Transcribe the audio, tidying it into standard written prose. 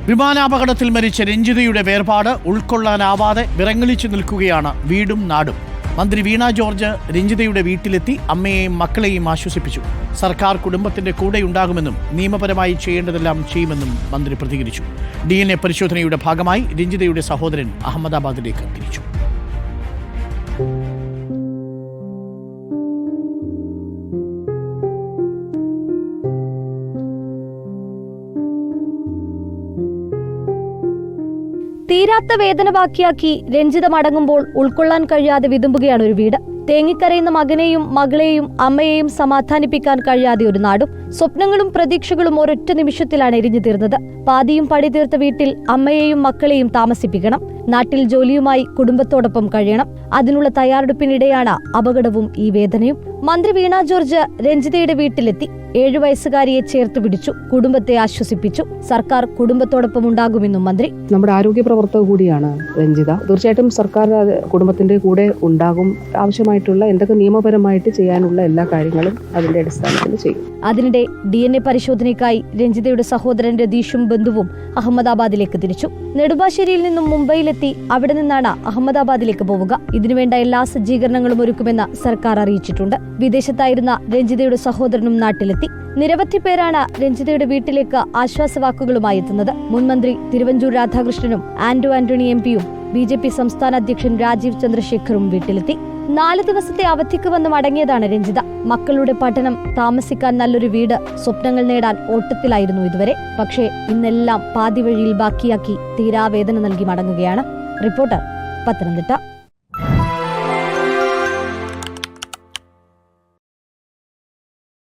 വിമാനാപകടത്തിൽ മരിച്ച രഞ്ജിതയുടെ വേർപാട് ഉൾക്കൊള്ളാനാവാതെ വിറങ്ങലിച്ചു നിൽക്കുകയാണ് വീടും നാടും. മന്ത്രി വീണ ജോർജ് രഞ്ജിതയുടെ വീട്ടിലെത്തി അമ്മയെയും മക്കളെയും ആശ്വസിപ്പിച്ചു. സർക്കാർ കുടുംബത്തിന്റെ കൂടെയുണ്ടാകുമെന്നും നിയമപരമായി ചെയ്യേണ്ടതെല്ലാം ചെയ്യുമെന്നും മന്ത്രി പ്രതികരിച്ചു. DNA പരിശോധനയുടെ ഭാഗമായി രഞ്ജിതയുടെ സഹോദരൻ അഹമ്മദാബാദിലേക്ക് തിരിച്ചു. തീരാത്ത വേദന ബാക്കിയാക്കി രഞ്ജിത മടങ്ങുമ്പോൾ ഉൾക്കൊള്ളാൻ കഴിയാതെ വിതുമ്പുകയാണ് ഒരു വീട്. തേങ്ങിക്കരയുന്ന മകനെയും മകളെയും അമ്മയെയും സമാധാനിപ്പിക്കാൻ കഴിയാതെ ഒരു നാടും. സ്വപ്നങ്ങളും പ്രതീക്ഷകളും ഒരൊറ്റ നിമിഷത്തിലാണ് എരിഞ്ഞു തീർന്നത്. പാതിയും പടി തീർത്ത വീട്ടിൽ അമ്മയെയും മക്കളെയും താമസിപ്പിക്കണം. നാട്ടിൽ ജോലിയുമായി കുടുംബത്തോടൊപ്പം കഴിയണം. അതിനുള്ള തയ്യാറെടുപ്പിനിടെയാണ് അപകടവും ഈ വേദനയും. മന്ത്രി വീണ ജോർജ് രഞ്ജിതയുടെ വീട്ടിലെത്തി. 7 വയസ്സുകാരിയെ ചേർത്ത് പിടിച്ചു. കുടുംബത്തെ ആശ്വസിപ്പിച്ചു. സർക്കാർ കുടുംബത്തോടൊപ്പം ഉണ്ടാകുമെന്നും മന്ത്രി. നമ്മുടെ ആരോഗ്യ പ്രവർത്തക കൂടിയാണ് രഞ്ജിത. തീർച്ചയായിട്ടും സർക്കാർ കുടുംബത്തിന്റെ കൂടെ ഉണ്ടാകും. ആവശ്യമായിട്ടുള്ള എന്തൊക്കെ നിയമപരമായിട്ട് ചെയ്യാനുള്ള എല്ലാ കാര്യങ്ങളും അതിന്റെ അടിസ്ഥാനത്തിൽ ചെയ്യും. അതിനിടെ DNA പരിശോധനയ്ക്കായി രഞ്ജിതയുടെ സഹോദരൻ രതീഷും ബന്ധുവും അഹമ്മദാബാദിലേക്ക് തിരിച്ചു. നെടുമ്പാശ്ശേരിയിൽ നിന്നും മുംബൈയിലെത്തി അവിടെ നിന്നാണ് അഹമ്മദാബാദിലേക്ക് പോവുക. ഇതിനുവേണ്ട എല്ലാ സജ്ജീകരണങ്ങളും ഒരുക്കുമെന്ന് സർക്കാർ അറിയിച്ചിട്ടുണ്ട്. വിദേശത്തായിരുന്ന രഞ്ജിതയുടെ സഹോദരനും നാട്ടിലെത്തി. നിരവധി പേരാണ് രഞ്ജിതയുടെ വീട്ടിലേക്ക് ആശ്വാസവാക്കുകളുമായി എത്തുന്നത്. മുൻമന്ത്രി തിരുവഞ്ചൂർ രാധാകൃഷ്ണനും ആന്റണി MP-യും BJP സംസ്ഥാന അധ്യക്ഷൻ രാജീവ് ചന്ദ്രശേഖറും വീട്ടിലെത്തി. 4 ദിവസത്തെ അവധിക്ക് വന്ന് മടങ്ങിയതാണ് രഞ്ജിത. മക്കളുടെ പഠനം, താമസിക്കാൻ നല്ലൊരു വീട്, സ്വപ്നങ്ങൾ നേടാൻ ഓട്ടത്തിലായിരുന്നു ഇതുവരെ. പക്ഷേ ഇന്നെല്ലാം പാതിവഴിയിൽ ബാക്കിയാക്കി തീരാവേദന നൽകി മടങ്ങുകയാണ്. റിപ്പോർട്ടർ, പത്തനംതിട്ട.